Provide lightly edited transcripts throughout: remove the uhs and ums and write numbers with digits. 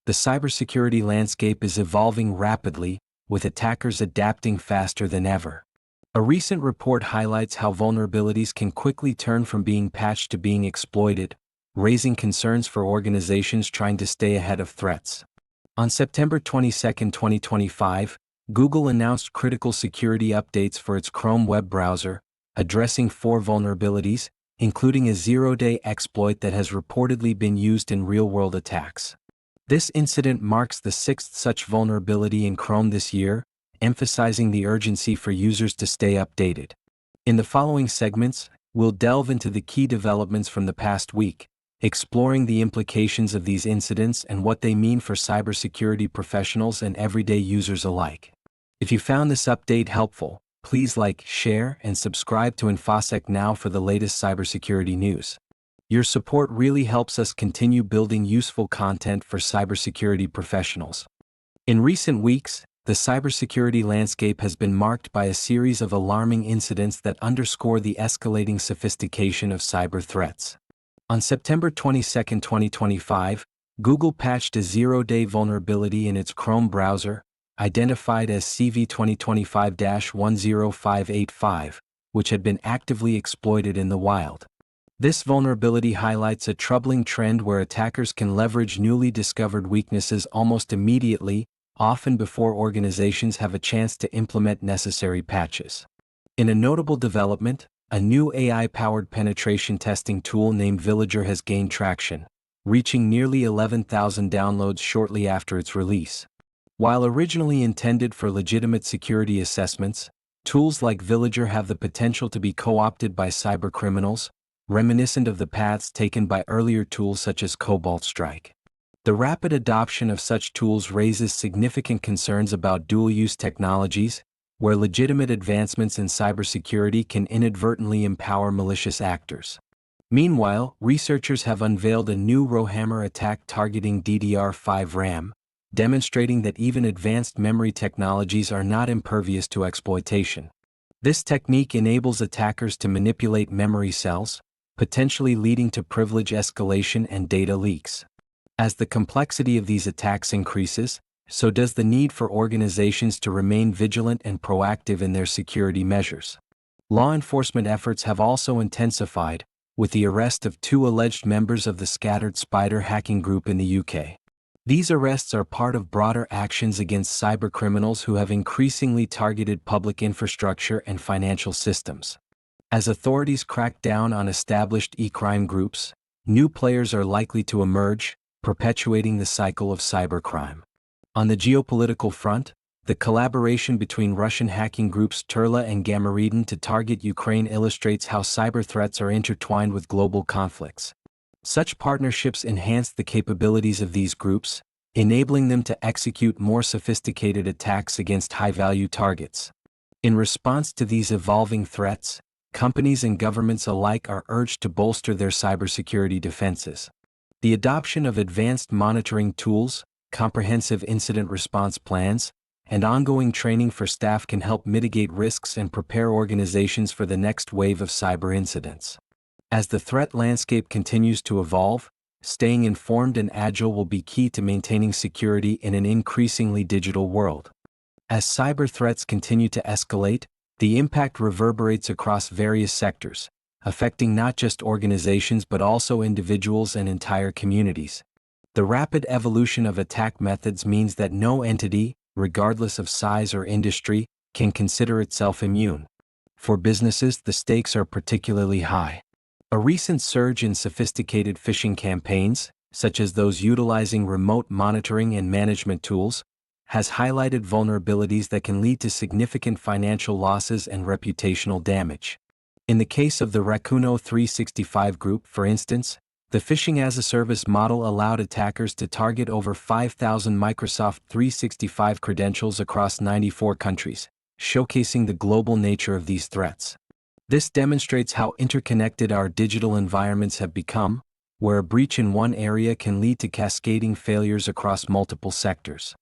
the cybersecurity landscape is evolving rapidly, with attackers adapting faster than ever. A recent report highlights how vulnerabilities can quickly turn from being patched to being exploited, raising concerns for organizations trying to stay ahead of threats. On September 22, 2025, Google announced critical security updates for its Chrome web browser, addressing 4 vulnerabilities, including a zero-day exploit that has reportedly been used in real-world attacks. This incident marks the 6th such vulnerability in Chrome this year, emphasizing the urgency for users to stay updated. In the following segments, we'll delve into the key developments from the past week, exploring the implications of these incidents and what they mean for cybersecurity professionals and everyday users alike. If you found this update helpful, please like, share, and subscribe to InfoSec Now for the latest cybersecurity news. Your support really helps us continue building useful content for cybersecurity professionals. In recent weeks, the cybersecurity landscape has been marked by a series of alarming incidents that underscore the escalating sophistication of cyber threats. On September 22, 2025, Google patched a zero-day vulnerability in its Chrome browser, identified as CV 2025-10585, which had been actively exploited in the wild. This vulnerability highlights a troubling trend where attackers can leverage newly discovered weaknesses almost immediately, often before organizations have a chance to implement necessary patches. In a notable development, a new AI-powered penetration testing tool named Villager has gained traction, reaching nearly 11,000 downloads shortly after its release. While originally intended for legitimate security assessments, tools like Villager have the potential to be co-opted by cybercriminals, reminiscent of the paths taken by earlier tools such as Cobalt Strike. The rapid adoption of such tools raises significant concerns about dual-use technologies, where legitimate advancements in cybersecurity can inadvertently empower malicious actors. Meanwhile, researchers have unveiled a new Rowhammer attack targeting DDR5 RAM, demonstrating that even advanced memory technologies are not impervious to exploitation. This technique enables attackers to manipulate memory cells, potentially leading to privilege escalation and data leaks. As the complexity of these attacks increases, so does the need for organizations to remain vigilant and proactive in their security measures. Law enforcement efforts have also intensified, with the arrest of 2 alleged members of the Scattered Spider hacking group in the UK. These arrests are part of broader actions against cybercriminals who have increasingly targeted public infrastructure and financial systems. As authorities crack down on established e-crime groups, new players are likely to emerge, perpetuating the cycle of cybercrime. On the geopolitical front, the collaboration between Russian hacking groups Turla and Gamaridan to target Ukraine illustrates how cyber threats are intertwined with global conflicts. Such partnerships enhance the capabilities of these groups, enabling them to execute more sophisticated attacks against high-value targets. In response to these evolving threats, companies and governments alike are urged to bolster their cybersecurity defenses. The adoption of advanced monitoring tools, comprehensive incident response plans, and ongoing training for staff can help mitigate risks and prepare organizations for the next wave of cyber incidents. As the threat landscape continues to evolve, staying informed and agile will be key to maintaining security in an increasingly digital world. As cyber threats continue to escalate, the impact reverberates across various sectors, affecting not just organizations but also individuals and entire communities. The rapid evolution of attack methods means that no entity, regardless of size or industry, can consider itself immune. For businesses, the stakes are particularly high. A recent surge in sophisticated phishing campaigns, such as those utilizing remote monitoring and management tools, has highlighted vulnerabilities that can lead to significant financial losses and reputational damage. In the case of the Rakuno 365 group, for instance, the phishing-as-a-service model allowed attackers to target over 5,000 Microsoft 365 credentials across 94 countries, showcasing the global nature of these threats. This demonstrates how interconnected our digital environments have become, where a breach in one area can lead to cascading failures across multiple sectors.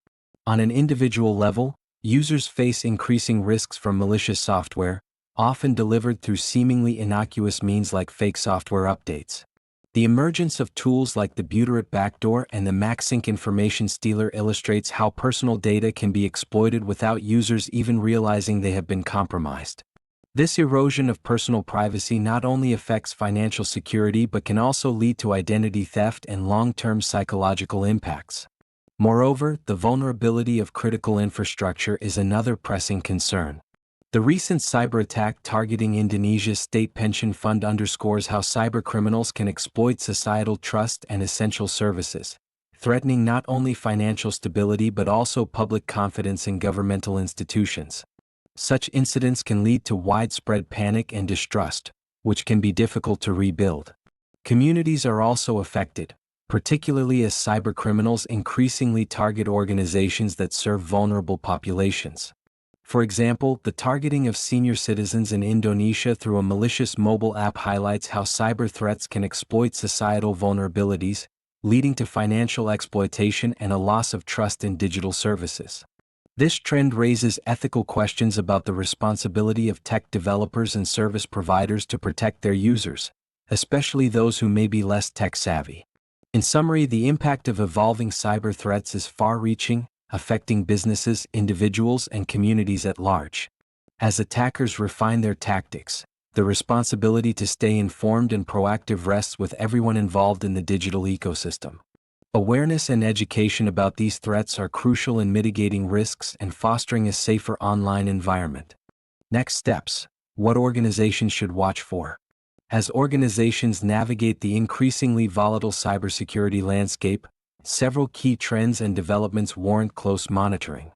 On an individual level, users face increasing risks from malicious software, often delivered through seemingly innocuous means like fake software updates. The emergence of tools like the Butyrate backdoor and the MaxSync information stealer illustrates how personal data can be exploited without users even realizing they have been compromised. This erosion of personal privacy not only affects financial security but can also lead to identity theft and long-term psychological impacts. Moreover, the vulnerability of critical infrastructure is another pressing concern. The recent cyber attack targeting Indonesia's state pension fund underscores how cybercriminals can exploit societal trust and essential services, threatening not only financial stability but also public confidence in governmental institutions. Such incidents can lead to widespread panic and distrust, which can be difficult to rebuild. Communities are also affected, particularly as cybercriminals increasingly target organizations that serve vulnerable populations. For example, the targeting of senior citizens in Indonesia through a malicious mobile app highlights how cyber threats can exploit societal vulnerabilities, leading to financial exploitation and a loss of trust in digital services. This trend raises ethical questions about the responsibility of tech developers and service providers to protect their users, especially those who may be less tech-savvy. In summary, the impact of evolving cyber threats is far-reaching, affecting businesses, individuals, and communities at large. As attackers refine their tactics, the responsibility to stay informed and proactive rests with everyone involved in the digital ecosystem. Awareness and education about these threats are crucial in mitigating risks and fostering a safer online environment. Next steps: what organizations should watch for? As organizations navigate the increasingly volatile cybersecurity landscape, several key trends and developments warrant close monitoring.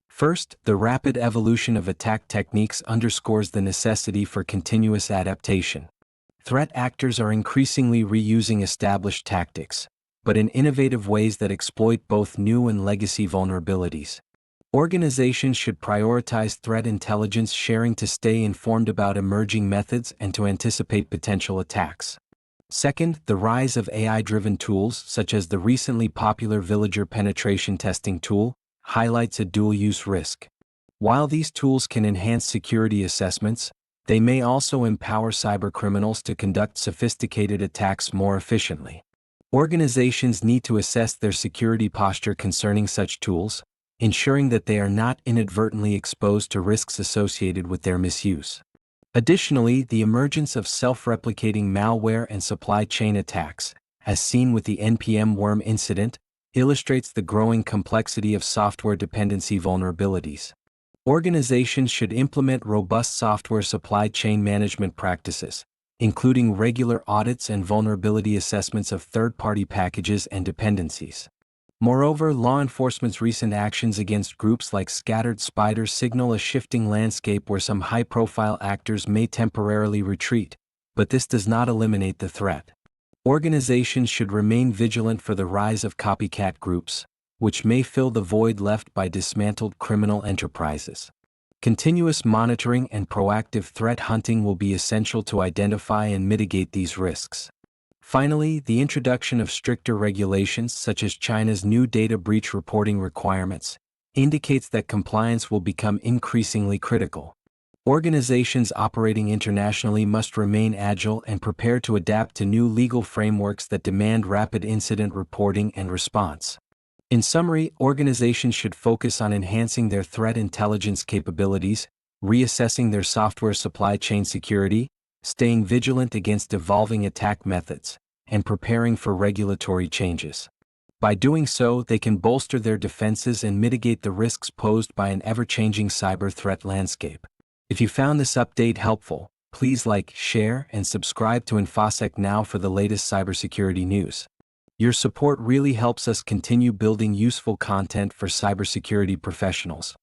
First, the rapid evolution of attack techniques underscores the necessity for continuous adaptation. Threat actors are increasingly reusing established tactics, but in innovative ways that exploit both new and legacy vulnerabilities. Organizations should prioritize threat intelligence sharing to stay informed about emerging methods and to anticipate potential attacks. Second, the rise of AI-driven tools, such as the recently popular Villager penetration testing tool, highlights a dual-use risk. While these tools can enhance security assessments, they may also empower cybercriminals to conduct sophisticated attacks more efficiently. Organizations need to assess their security posture concerning such tools, ensuring that they are not inadvertently exposed to risks associated with their misuse. Additionally, the emergence of self-replicating malware and supply chain attacks, as seen with the NPM worm incident, illustrates the growing complexity of software dependency vulnerabilities. Organizations should implement robust software supply chain management practices, including regular audits and vulnerability assessments of third-party packages and dependencies. Moreover, law enforcement's recent actions against groups like Scattered Spider signal a shifting landscape where some high-profile actors may temporarily retreat, but this does not eliminate the threat. Organizations should remain vigilant for the rise of copycat groups, which may fill the void left by dismantled criminal enterprises. Continuous monitoring and proactive threat hunting will be essential to identify and mitigate these risks. Finally, the introduction of stricter regulations such as China's new data breach reporting requirements indicates that compliance will become increasingly critical. Organizations operating internationally must remain agile and prepared to adapt to new legal frameworks that demand rapid incident reporting and response. In summary, organizations should focus on enhancing their threat intelligence capabilities, reassessing their software supply chain security, staying vigilant against evolving attack methods, and preparing for regulatory changes. By doing so, they can bolster their defenses and mitigate the risks posed by an ever-changing cyber threat landscape. If you found this update helpful, please like, share, and subscribe to InfoSec Now for the latest cybersecurity news. Your support really helps us continue building useful content for cybersecurity professionals.